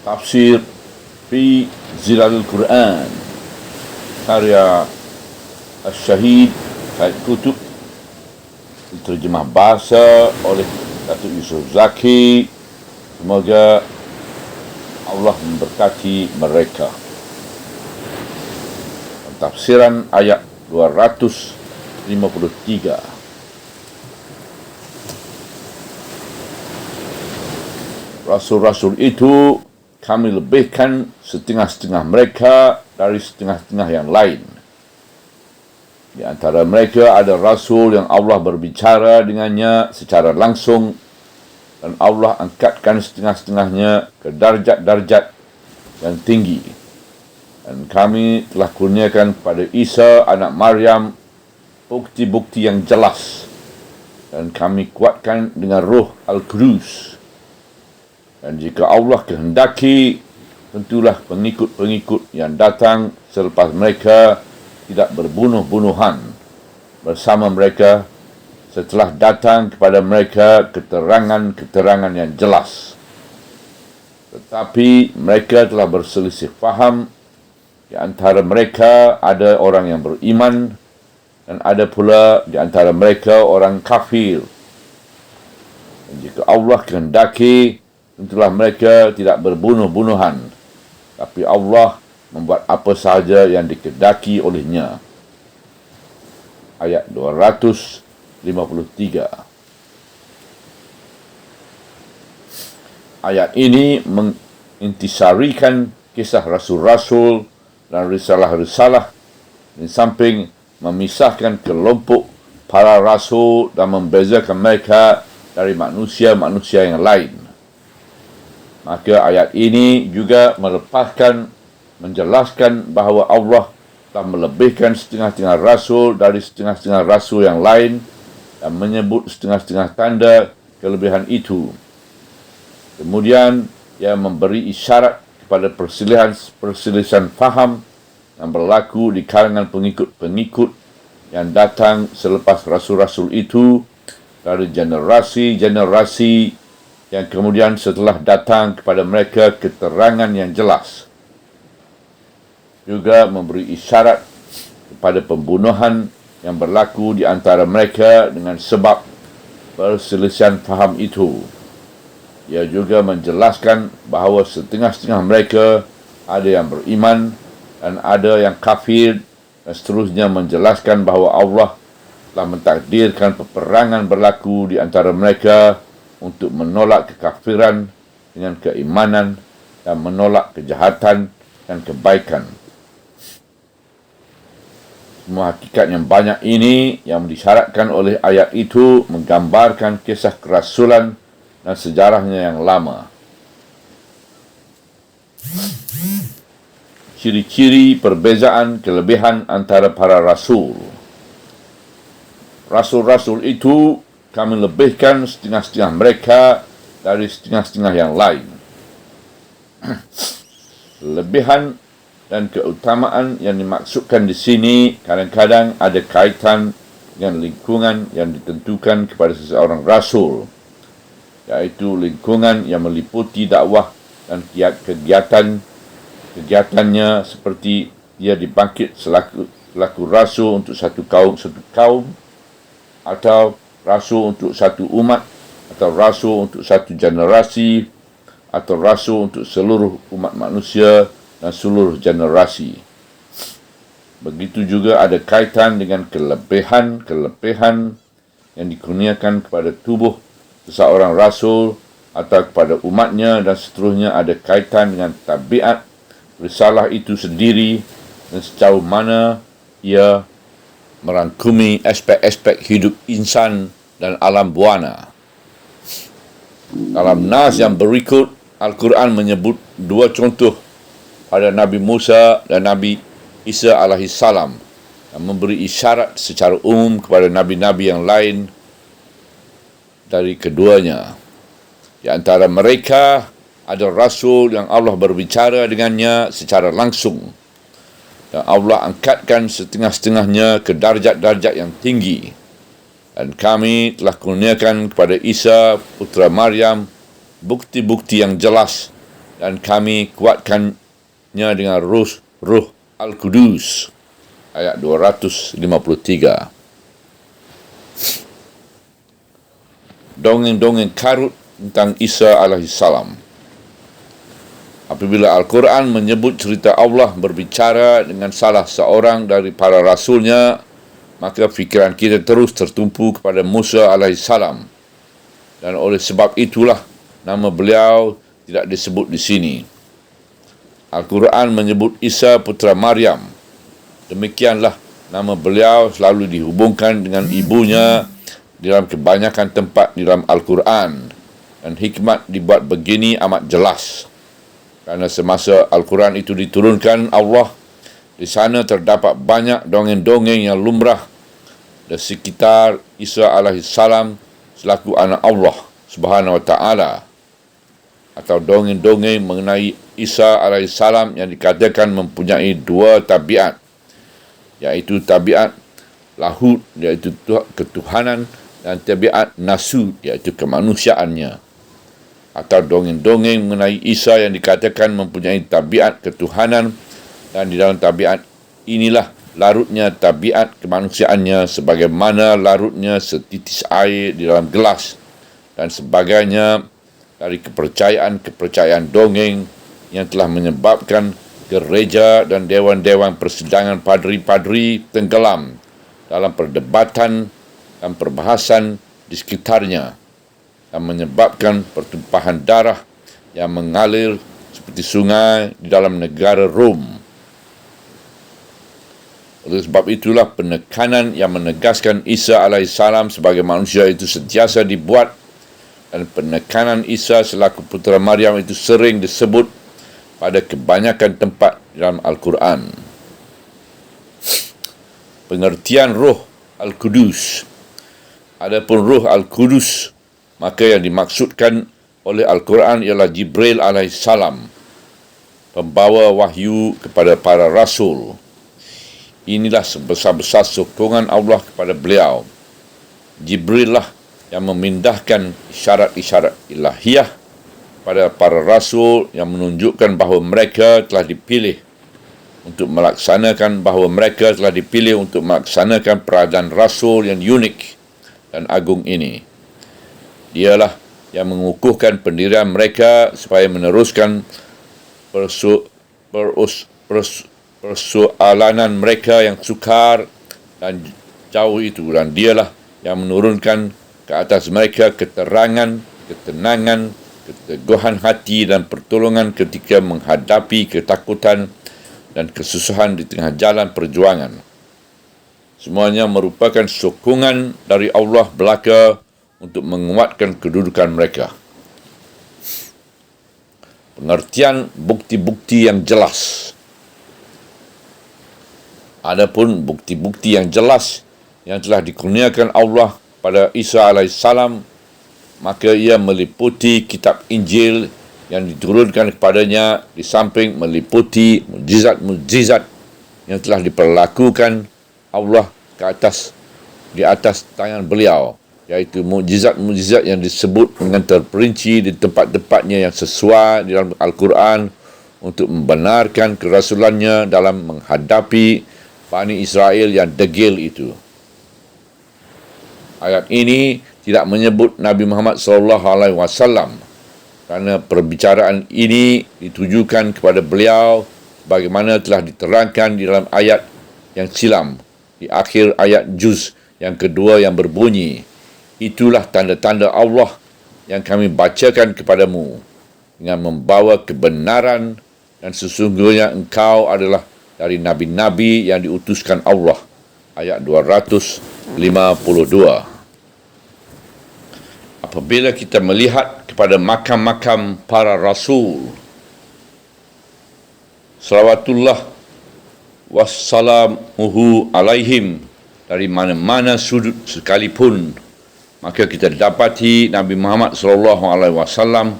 Tafsir fi Zilalul Quran karya Al-Syahid Said Qutb, diterjemah bahasa oleh Datuk Yusof Zaki. Semoga Allah memberkati mereka. Tafsiran ayat 253. Rasul-rasul itu kami lebihkan setengah-setengah mereka dari setengah-setengah yang lain. Di antara mereka ada rasul yang Allah berbicara dengannya secara langsung, dan Allah angkatkan setengah-setengahnya ke darjat-darjat yang tinggi. Dan kami telah kurniakan kepada Isa anak Maryam bukti-bukti yang jelas, dan kami kuatkan dengan Ruh Al-Qudus. Dan jika Allah kehendaki, tentulah pengikut-pengikut yang datang selepas mereka tidak berbunuh-bunuhan bersama mereka setelah datang kepada mereka keterangan-keterangan yang jelas. Tetapi mereka telah berselisih faham. Di antara mereka ada orang yang beriman, dan ada pula di antara mereka orang kafir. Dan jika Allah kehendaki, tentulah mereka tidak berbunuh-bunuhan, tapi Allah membuat apa sahaja yang dikehendaki olehnya. Ayat 253. Ayat ini mengintisarikan kisah rasul-rasul dan risalah-risalah, di samping memisahkan kelompok para rasul dan membezakan mereka dari manusia-manusia yang lain. Maka ayat ini juga menjelaskan bahawa Allah telah melebihkan setengah-setengah rasul dari setengah-setengah rasul yang lain, dan menyebut setengah-setengah tanda kelebihan itu. Kemudian ia memberi isyarat kepada perselisihan faham yang berlaku di kalangan pengikut-pengikut yang datang selepas rasul-rasul itu dari generasi-generasi yang kemudian setelah datang kepada mereka keterangan yang jelas. Juga memberi isyarat kepada pembunuhan yang berlaku di antara mereka dengan sebab perselisihan faham itu. Ia juga menjelaskan bahawa setengah-setengah mereka ada yang beriman dan ada yang kafir, dan seterusnya menjelaskan bahawa Allah telah mentakdirkan peperangan berlaku di antara mereka untuk menolak kekafiran dengan keimanan dan menolak kejahatan dan kebaikan. Semua hakikat yang banyak ini yang disyaratkan oleh ayat itu menggambarkan kisah kerasulan dan sejarahnya yang lama. Ciri-ciri perbezaan kelebihan antara para rasul. Rasul-rasul itu kami lebihkan setengah-setengah mereka dari setengah-setengah yang lain. Lebihan dan keutamaan yang dimaksudkan di sini kadang-kadang ada kaitan dengan lingkungan yang ditentukan kepada seseorang rasul, iaitu lingkungan yang meliputi dakwah dan kegiatannya, seperti dia dibangkit selaku rasul untuk satu kaum, atau rasul untuk satu umat, atau rasul untuk satu generasi, atau rasul untuk seluruh umat manusia dan seluruh generasi. Begitu juga ada kaitan dengan kelebihan yang dikurniakan kepada tubuh seseorang rasul atau kepada umatnya, dan seterusnya ada kaitan dengan tabiat risalah itu sendiri dan sejauh mana ia merangkumi aspek-aspek hidup insan dan alam buana. Dalam nas yang berikut, Al-Quran menyebut dua contoh pada Nabi Musa dan Nabi Isa alaihissalam, dan memberi isyarat secara umum kepada nabi-nabi yang lain dari keduanya. Di antara mereka ada rasul yang Allah berbicara dengannya secara langsung, dan Allah angkatkan setengah-setengahnya ke darjat-darjat yang tinggi. Dan kami telah kurniakan kepada Isa putra Maryam bukti-bukti yang jelas, dan kami kuatkannya dengan Ruh Al-Qudus. Ayat 253. Dongeng-dongeng karut tentang Isa alaihissalam. Apabila Al-Quran menyebut cerita Allah berbicara dengan salah seorang dari para rasulnya, maka fikiran kita terus tertumpu kepada Musa alaihissalam. Dan oleh sebab itulah nama beliau tidak disebut di sini. Al-Quran menyebut Isa putra Maryam. Demikianlah nama beliau selalu dihubungkan dengan ibunya di dalam kebanyakan tempat di dalam Al-Quran. Dan hikmat dibuat begini amat jelas. Kerana semasa Al-Quran itu diturunkan Allah, di sana terdapat banyak dongeng-dongeng yang lumrah di sekitar Isa alaihissalam selaku anak Allah Subhanahu wa ta'ala, atau dongeng-dongeng mengenai Isa alaihissalam yang dikatakan mempunyai dua tabiat, iaitu tabiat lahud, iaitu ketuhanan, dan tabiat nasud, iaitu kemanusiaannya. Atau dongeng-dongeng mengenai Isa yang dikatakan mempunyai tabiat ketuhanan, dan di dalam tabiat inilah larutnya tabiat kemanusiaannya sebagaimana larutnya setitis air di dalam gelas, dan sebagainya dari kepercayaan dongeng yang telah menyebabkan gereja dan dewan-dewan persidangan padri-padri tenggelam dalam perdebatan dan perbahasan di sekitarnya, dan menyebabkan pertumpahan darah yang mengalir seperti sungai di dalam negara Rom. Oleh sebab itulah penekanan yang menegaskan Isa alaihissalam sebagai manusia itu sentiasa dibuat, dan penekanan Isa selaku putera Maryam itu sering disebut pada kebanyakan tempat dalam Al-Quran. Pengertian Ruh Al-Qudus. Adapun Ruh Al-Qudus, maka yang dimaksudkan oleh Al-Quran ialah Jibril alaihissalam, pembawa wahyu kepada para rasul. Inilah sebesar-besar sokongan Allah kepada beliau. Jibril lah yang memindahkan isyarat-isyarat ilahiyah pada para rasul yang menunjukkan bahawa mereka telah dipilih untuk melaksanakan peranan rasul yang unik dan agung ini. Dialah yang mengukuhkan pendirian mereka supaya meneruskan persoalanan mereka yang sukar dan jauh itu, dan dialah yang menurunkan ke atas mereka keterangan, ketenangan, keteguhan hati dan pertolongan ketika menghadapi ketakutan dan kesusahan di tengah jalan perjuangan. Semuanya merupakan sokongan dari Allah belaka untuk menguatkan kedudukan mereka. Pengertian bukti-bukti yang jelas. Adapun bukti-bukti yang jelas yang telah dikurniakan Allah pada Isa alaihissalam, maka ia meliputi kitab Injil yang diturunkan kepadanya, di samping meliputi mukjizat-mukjizat yang telah diperlakukan Allah di atas tangan beliau, iaitu mukjizat-mukjizat yang disebut dengan terperinci di tempat-tempatnya yang sesuai di dalam Al-Quran untuk membenarkan kerasulannya dalam menghadapi Bani Israel yang degil itu. Ayat ini tidak menyebut Nabi Muhammad SAW, kerana perbicaraan ini ditujukan kepada beliau bagaimana telah diterangkan di dalam ayat yang silam di akhir ayat juz yang kedua yang berbunyi, itulah tanda-tanda Allah yang kami bacakan kepadamu dengan membawa kebenaran, dan sesungguhnya engkau adalah dari nabi-nabi yang diutuskan Allah. Ayat 252. Apabila kita melihat kepada makam-makam para rasul, salawatullah wassalamuhu alaihim, dari mana-mana sudut sekalipun, maka kita dapati Nabi Muhammad SAW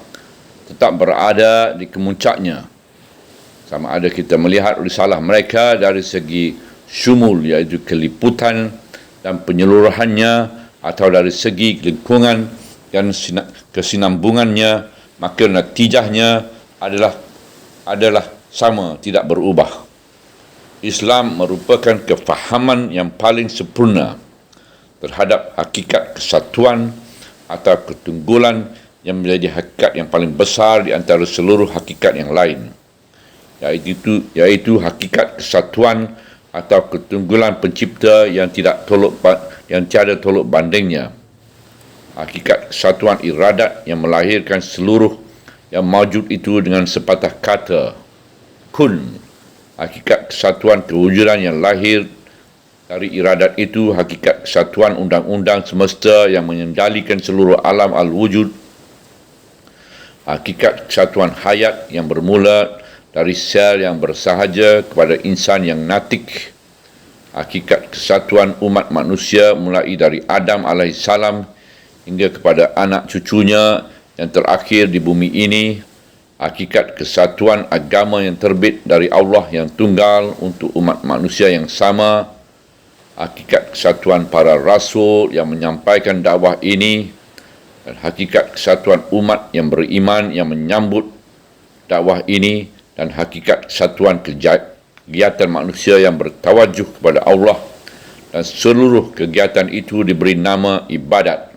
tetap berada di kemuncaknya. Sama ada kita melihat risalah mereka dari segi syumul, iaitu keliputan dan penyeluruhannya, atau dari segi lingkungan dan kesinambungannya, maka natijahnya adalah sama, tidak berubah. Islam merupakan kefahaman yang paling sempurna terhadap hakikat kesatuan atau ketunggulan yang menjadi hakikat yang paling besar di antara seluruh hakikat yang lain, yaitu hakikat kesatuan atau ketunggulan pencipta yang tiada tolok bandingnya. Hakikat kesatuan iradat yang melahirkan seluruh yang mawjud itu dengan sepatah kata, kun. Hakikat kesatuan kewujudan yang lahir dari iradat itu, hakikat kesatuan undang-undang semesta yang mengendalikan seluruh alam al-wujud. Hakikat kesatuan hayat yang bermula dari sel yang bersahaja kepada insan yang natik. Hakikat kesatuan umat manusia mulai dari Adam alaihissalam hingga kepada anak cucunya yang terakhir di bumi ini. Hakikat kesatuan agama yang terbit dari Allah yang tunggal untuk umat manusia yang sama. Hakikat kesatuan para rasul yang menyampaikan dakwah ini, dan hakikat kesatuan umat yang beriman yang menyambut dakwah ini, dan hakikat kesatuan kegiatan manusia yang bertawajuh kepada Allah, dan seluruh kegiatan itu diberi nama ibadat.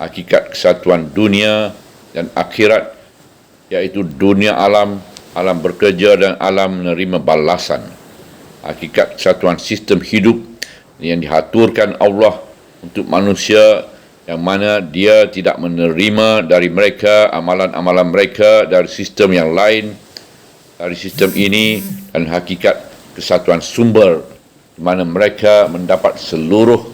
Hakikat kesatuan dunia dan akhirat, yaitu dunia alam bekerja dan alam menerima balasan. Hakikat kesatuan sistem hidup yang diaturkan Allah untuk manusia, yang mana dia tidak menerima dari mereka amalan-amalan mereka dari sistem yang lain, dari sistem ini, dan hakikat kesatuan sumber di mana mereka mendapat seluruh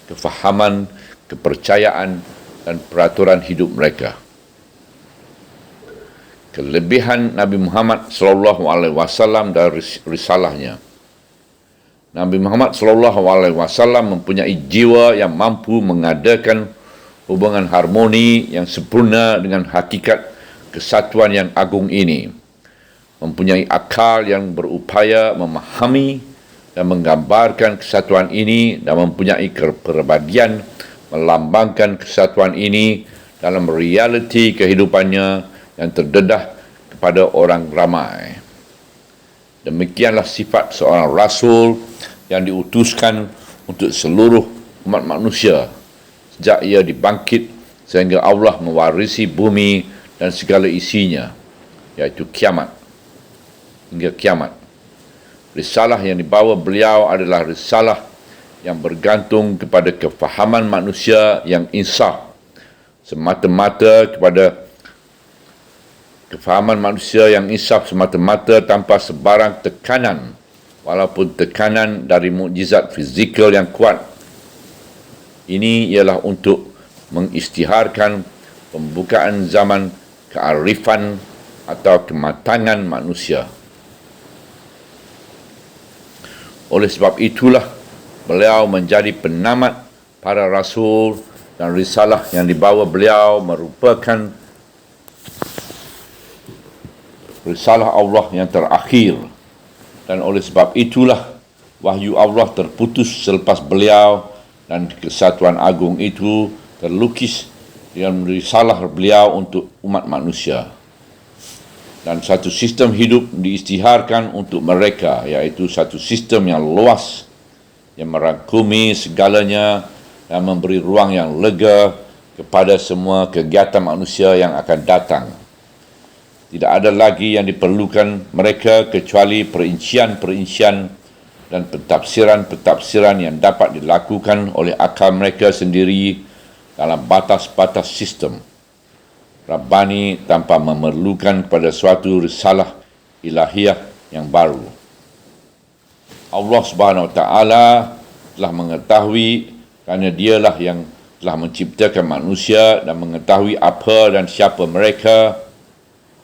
kefahaman, kepercayaan dan peraturan hidup mereka. Kelebihan Nabi Muhammad SAW dari risalahnya. Nabi Muhammad SAW mempunyai jiwa yang mampu mengadakan hubungan harmoni yang sempurna dengan hakikat kesatuan yang agung ini. Mempunyai akal yang berupaya memahami dan menggambarkan kesatuan ini, dan mempunyai kepribadian melambangkan kesatuan ini dalam realiti kehidupannya yang terdedah kepada orang ramai. Demikianlah sifat seorang rasul yang diutuskan untuk seluruh umat manusia sejak ia dibangkit sehingga Allah mewarisi bumi dan segala isinya, iaitu kiamat, hingga kiamat. Risalah yang dibawa beliau adalah risalah yang bergantung kepada kefahaman manusia yang insaf, semata-mata kepada kefahaman manusia yang insaf semata-mata tanpa sebarang tekanan, walaupun tekanan dari mukjizat fizikal yang kuat. Ini ialah untuk mengisytiharkan pembukaan zaman kearifan atau kematangan manusia. Oleh sebab itulah beliau menjadi penamat para rasul, dan risalah yang dibawa beliau merupakan risalah Allah yang terakhir, dan oleh sebab itulah wahyu Allah terputus selepas beliau, dan kesatuan agung itu terlukis dengan risalah beliau untuk umat manusia. Dan satu sistem hidup diisytiharkan untuk mereka, iaitu satu sistem yang luas, yang merangkumi segalanya dan memberi ruang yang lega kepada semua kegiatan manusia yang akan datang. Tidak ada lagi yang diperlukan mereka kecuali perincian-perincian dan pentafsiran-pentafsiran yang dapat dilakukan oleh akal mereka sendiri dalam batas-batas sistem Rabbani tanpa memerlukan kepada suatu risalah ilahiyah yang baru. Allah Subhanahu Wa Taala telah mengetahui, kerana dialah yang telah menciptakan manusia dan mengetahui apa dan siapa mereka,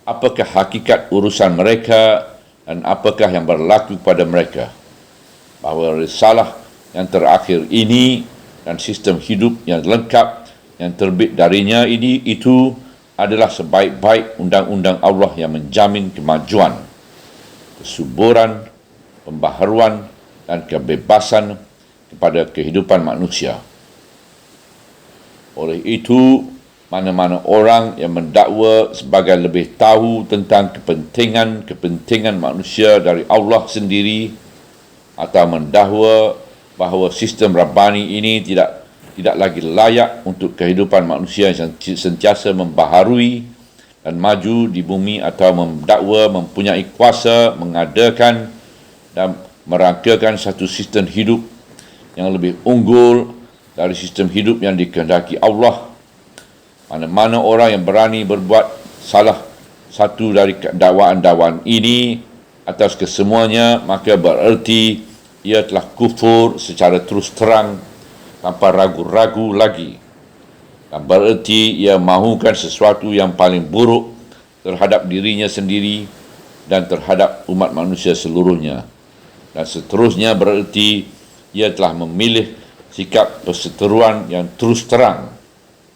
apakah hakikat urusan mereka, dan apakah yang berlaku pada mereka, bahawa risalah yang terakhir ini dan sistem hidup yang lengkap yang terbit darinya itu adalah sebaik-baik undang-undang Allah yang menjamin kemajuan, kesuburan, pembaharuan dan kebebasan kepada kehidupan manusia. Oleh itu, mana-mana orang yang mendakwa sebagai lebih tahu tentang kepentingan manusia dari Allah sendiri, atau mendakwa bahawa sistem Rabbani ini tidak lagi layak untuk kehidupan manusia yang sentiasa membaharui dan maju di bumi, atau mendakwa mempunyai kuasa mengadakan dan merangkakan satu sistem hidup yang lebih unggul dari sistem hidup yang dikehendaki Allah. Mana-mana orang yang berani berbuat salah satu dari dakwaan-dakwaan ini atas kesemuanya, maka bererti ia telah kufur secara terus terang tanpa ragu-ragu lagi, dan bererti ia mahukan sesuatu yang paling buruk terhadap dirinya sendiri dan terhadap umat manusia seluruhnya. Dan seterusnya bererti ia telah memilih sikap perseteruan yang terus terang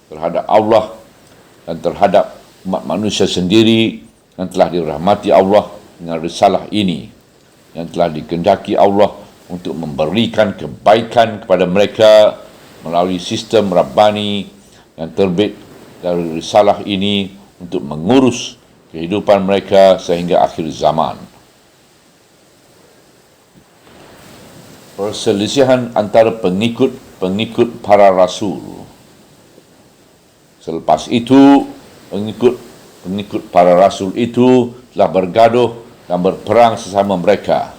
terhadap Allah dan terhadap umat manusia sendiri yang telah dirahmati Allah dengan risalah ini, yang telah dikehendaki Allah untuk memberikan kebaikan kepada mereka melalui sistem Rabbani yang terbit dari risalah ini untuk mengurus kehidupan mereka sehingga akhir zaman. Perselisihan antara pengikut para rasul. Selepas itu, pengikut para rasul itu telah bergaduh dan berperang sesama mereka.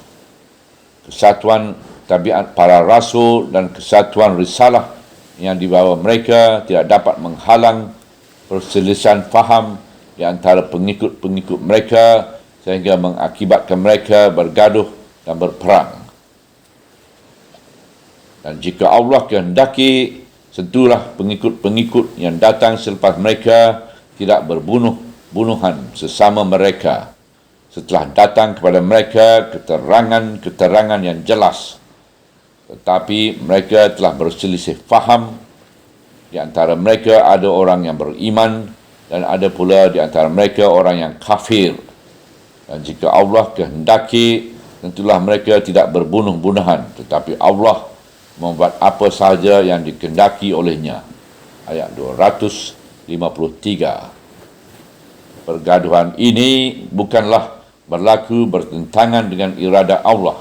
Kesatuan tabiat para rasul dan kesatuan risalah yang dibawa mereka tidak dapat menghalang perselisihan faham di antara pengikut-pengikut mereka sehingga mengakibatkan mereka bergaduh dan berperang. Dan jika Allah kehendaki, tentulah pengikut-pengikut yang datang selepas mereka tidak berbunuh-bunuhan sesama mereka setelah datang kepada mereka keterangan-keterangan yang jelas. Tetapi mereka telah berselisih faham. Di antara mereka ada orang yang beriman dan ada pula di antara mereka orang yang kafir. Dan jika Allah kehendaki, tentulah mereka tidak berbunuh-bunuhan, tetapi Allah membuat apa sahaja yang dikehendaki olehnya. Ayat 253. Pergaduhan ini bukanlah berlaku bertentangan dengan irada Allah,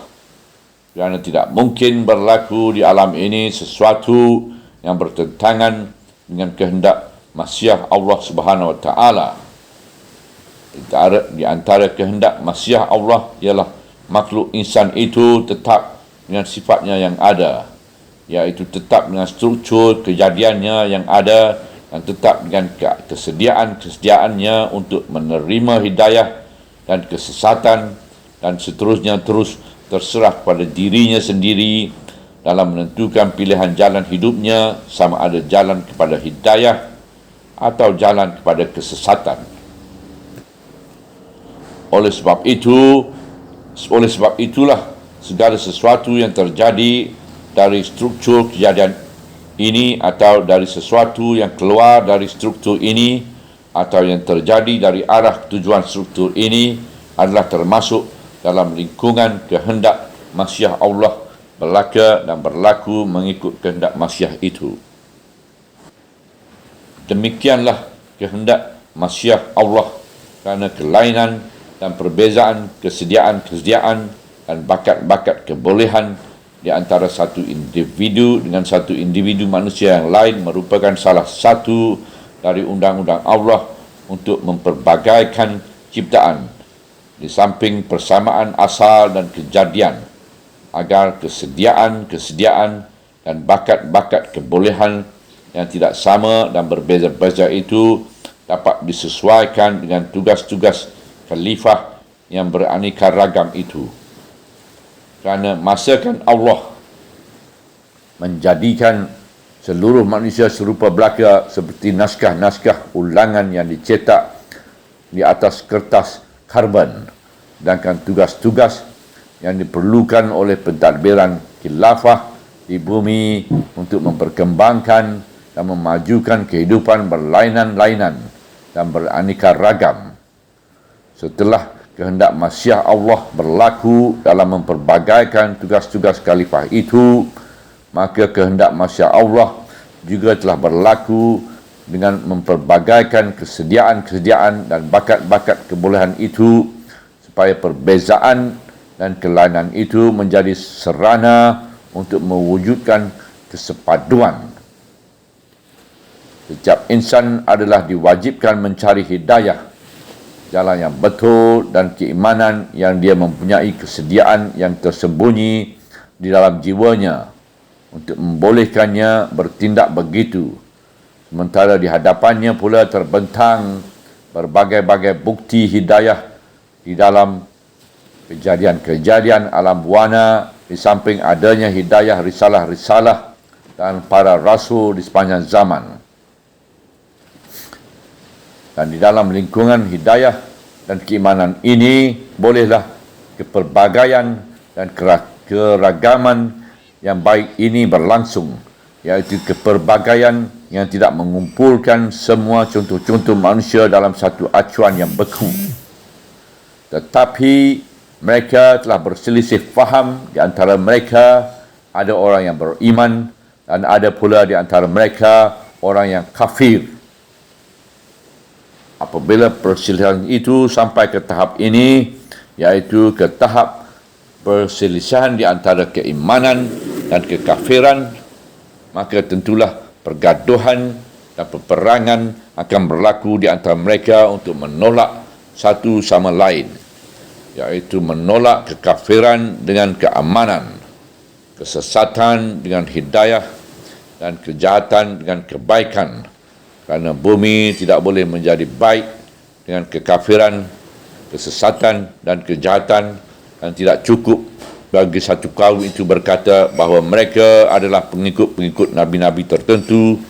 kerana tidak mungkin berlaku di alam ini sesuatu yang bertentangan dengan kehendak masyiah Allah Subhanahu wa taala. Di antara kehendak masyiah Allah ialah makhluk insan itu tetap dengan sifatnya yang ada, iaitu tetap dengan struktur kejadiannya yang ada dan tetap dengan kesediaannya untuk menerima hidayah dan kesesatan, dan seterusnya terus terserah pada dirinya sendiri dalam menentukan pilihan jalan hidupnya, sama ada jalan kepada hidayah atau jalan kepada kesesatan. Oleh sebab itulah segala sesuatu yang terjadi dari struktur kejadian ini atau dari sesuatu yang keluar dari struktur ini atau yang terjadi dari arah tujuan struktur ini adalah termasuk dalam lingkungan kehendak masyiah Allah belaka dan berlaku mengikut kehendak masyiah itu. Demikianlah kehendak masyiah Allah, kerana kelainan dan perbezaan kesediaan dan bakat-bakat kebolehan di antara satu individu dengan satu individu manusia yang lain merupakan salah satu dari undang-undang Allah untuk memperbagaikan ciptaan, di samping persamaan asal dan kejadian, agar kesediaan dan bakat-bakat kebolehan yang tidak sama dan berbeza-beza itu dapat disesuaikan dengan tugas-tugas khalifah yang beraneka ragam itu. Kerana masakan Allah menjadikan seluruh manusia serupa belaka seperti naskah-naskah ulangan yang dicetak di atas kertas karbon, sedangkan tugas-tugas yang diperlukan oleh pentadbiran khilafah di bumi untuk memperkembangkan dan memajukan kehidupan berlainan-lainan dan beraneka ragam. Setelah kehendak masyiah Allah berlaku dalam memperbagaikan tugas-tugas khalifah itu, maka kehendak masyiah Allah juga telah berlaku dengan memperbagaikan kesediaan dan bakat-bakat kebolehan itu supaya perbezaan dan kelainan itu menjadi sarana untuk mewujudkan kesepaduan. Setiap insan adalah diwajibkan mencari hidayah, jalan yang betul dan keimanan yang dia mempunyai kesediaan yang tersembunyi di dalam jiwanya untuk membolehkannya bertindak begitu. Sementara di hadapannya pula terbentang berbagai-bagai bukti hidayah di dalam kejadian-kejadian alam buana, di samping adanya hidayah risalah-risalah dan para rasul di sepanjang zaman. Dan di dalam lingkungan hidayah dan keimanan ini, bolehlah kepelbagaian dan keragaman yang baik ini berlangsung, iaitu kepelbagaian yang tidak mengumpulkan semua contoh-contoh manusia dalam satu acuan yang beku. Tetapi mereka telah berselisih faham. Di antara mereka ada orang yang beriman dan ada pula di antara mereka orang yang kafir. Apabila perselisihan itu sampai ke tahap ini, iaitu ke tahap perselisihan di antara keimanan dan kekafiran, maka tentulah pergaduhan dan peperangan akan berlaku di antara mereka untuk menolak satu sama lain, iaitu menolak kekafiran dengan keamanan, kesesatan dengan hidayah, dan kejahatan dengan kebaikan. Kerana bumi tidak boleh menjadi baik dengan kekafiran, kesesatan dan kejahatan, dan tidak cukup bagi satu kaum itu berkata bahawa mereka adalah pengikut-pengikut nabi-nabi tertentu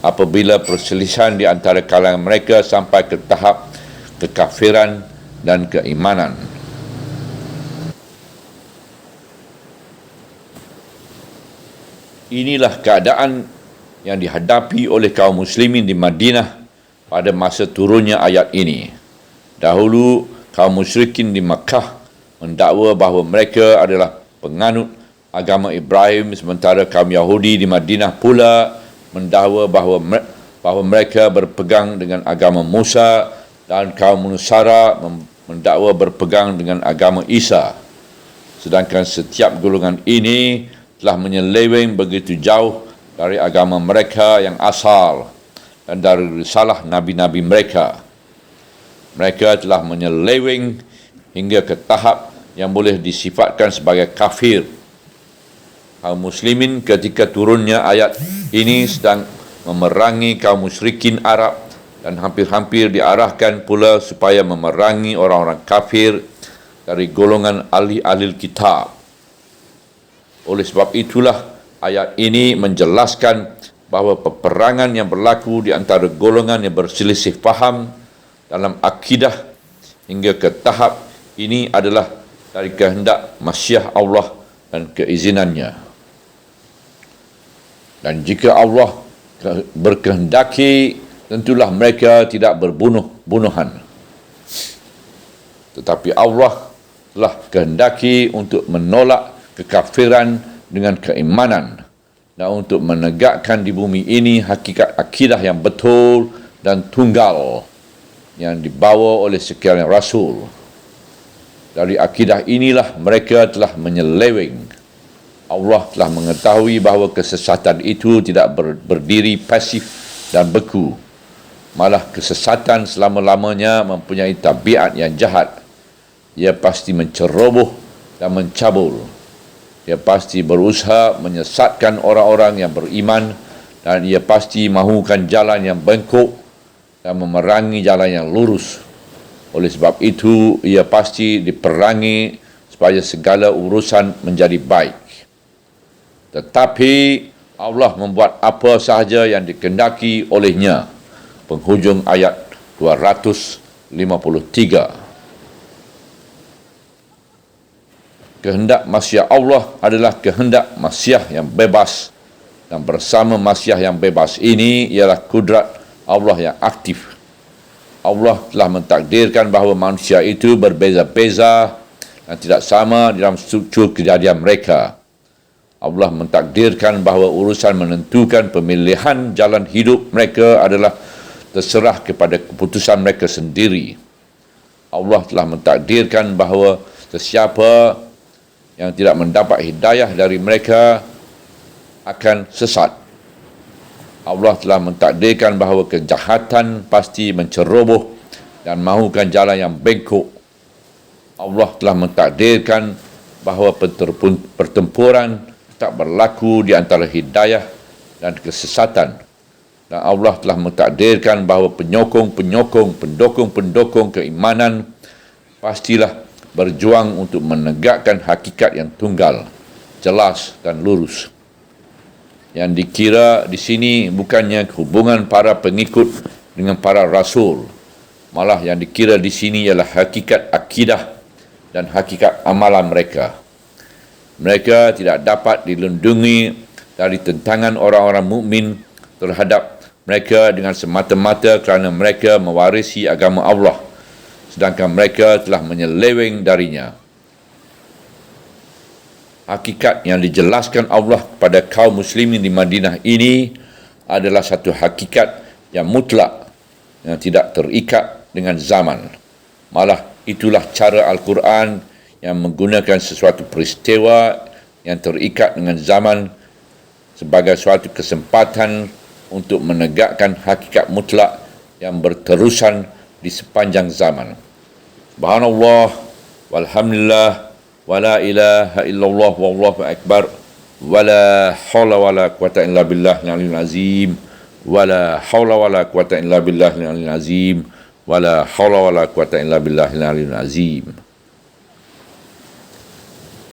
apabila perselisihan di antara kalangan mereka sampai ke tahap kekafiran dan keimanan. Inilah keadaan yang dihadapi oleh kaum muslimin di Madinah pada masa turunnya ayat ini. Dahulu, kaum musyrikin di Makkah mendakwa bahawa mereka adalah penganut agama Ibrahim, sementara kaum Yahudi di Madinah pula mendakwa bahawa mereka berpegang dengan agama Musa, dan kaum Nusara mendakwa berpegang dengan agama Isa. Sedangkan setiap golongan ini telah menyeleweng begitu jauh dari agama mereka yang asal dan dari risalah nabi-nabi mereka. Mereka telah menyeleweng hingga ke tahap yang boleh disifatkan sebagai kafir. Kaum muslimin ketika turunnya ayat ini sedang memerangi kaum musyrikin Arab dan hampir-hampir diarahkan pula supaya memerangi orang-orang kafir dari golongan ahli-ahli kitab. Oleh sebab itulah ayat ini menjelaskan bahawa peperangan yang berlaku di antara golongan yang berselisih faham dalam akidah hingga ke tahap ini adalah dari kehendak masyiah Allah dan keizinannya. Dan jika Allah berkehendaki, tentulah mereka tidak berbunuh-bunuhan. Tetapi Allah telah kehendaki untuk menolak kekafiran dengan keimanan dan untuk menegakkan di bumi ini hakikat akidah yang betul dan tunggal yang dibawa oleh sekalian Rasul. Dari akidah inilah mereka telah menyeleweng. Allah telah mengetahui bahawa kesesatan itu tidak berdiri pasif dan beku. Malah kesesatan selama-lamanya mempunyai tabiat yang jahat. Ia pasti menceroboh dan mencabul. Ia pasti berusaha menyesatkan orang-orang yang beriman, dan ia pasti mahukan jalan yang bengkok dan memerangi jalan yang lurus. Oleh sebab itu, ia pasti diperangi supaya segala urusan menjadi baik. Tetapi Allah membuat apa sahaja yang dikehendaki olehnya. Penghujung ayat 253. Kehendak masyiah Allah adalah kehendak masyiah yang bebas, dan bersama masyiah yang bebas ini ialah kudrat Allah yang aktif. Allah telah mentakdirkan bahawa manusia itu berbeza-beza dan tidak sama dalam struktur kejadian mereka. Allah mentakdirkan bahawa urusan menentukan pemilihan jalan hidup mereka adalah terserah kepada keputusan mereka sendiri. Allah telah mentakdirkan bahawa sesiapa yang tidak mendapat hidayah dari mereka akan sesat. Allah telah mentakdirkan bahawa kejahatan pasti menceroboh dan mahukan jalan yang bengkok. Allah telah mentakdirkan bahawa pertempuran tak berlaku di antara hidayah dan kesesatan. Dan Allah telah mentakdirkan bahawa pendukung keimanan pastilah berjuang untuk menegakkan hakikat yang tunggal, jelas dan lurus. Yang dikira di sini bukannya hubungan para pengikut dengan para rasul. Malah yang dikira di sini ialah hakikat akidah dan hakikat amalan mereka. Mereka tidak dapat dilindungi dari tentangan orang-orang mukmin terhadap mereka dengan semata-mata kerana mereka mewarisi agama Allah, sedangkan mereka telah menyeleweng darinya. Hakikat yang dijelaskan Allah kepada kaum muslimin di Madinah ini adalah satu hakikat yang mutlak, yang tidak terikat dengan zaman. Malah itulah cara Al-Quran yang menggunakan sesuatu peristiwa yang terikat dengan zaman sebagai suatu kesempatan untuk menegakkan hakikat mutlak yang berterusan di sepanjang zaman. Subhanallah, walhamdulillah, wa la ilaha illallah, wallahu akbar, wa la hawla wa la quwata illa billah al-aliyyil azim, wa la hawla wa la quwata illa billah al-aliyyil azim, wa la hawla wa la quwata illa billah al-aliyyil azim.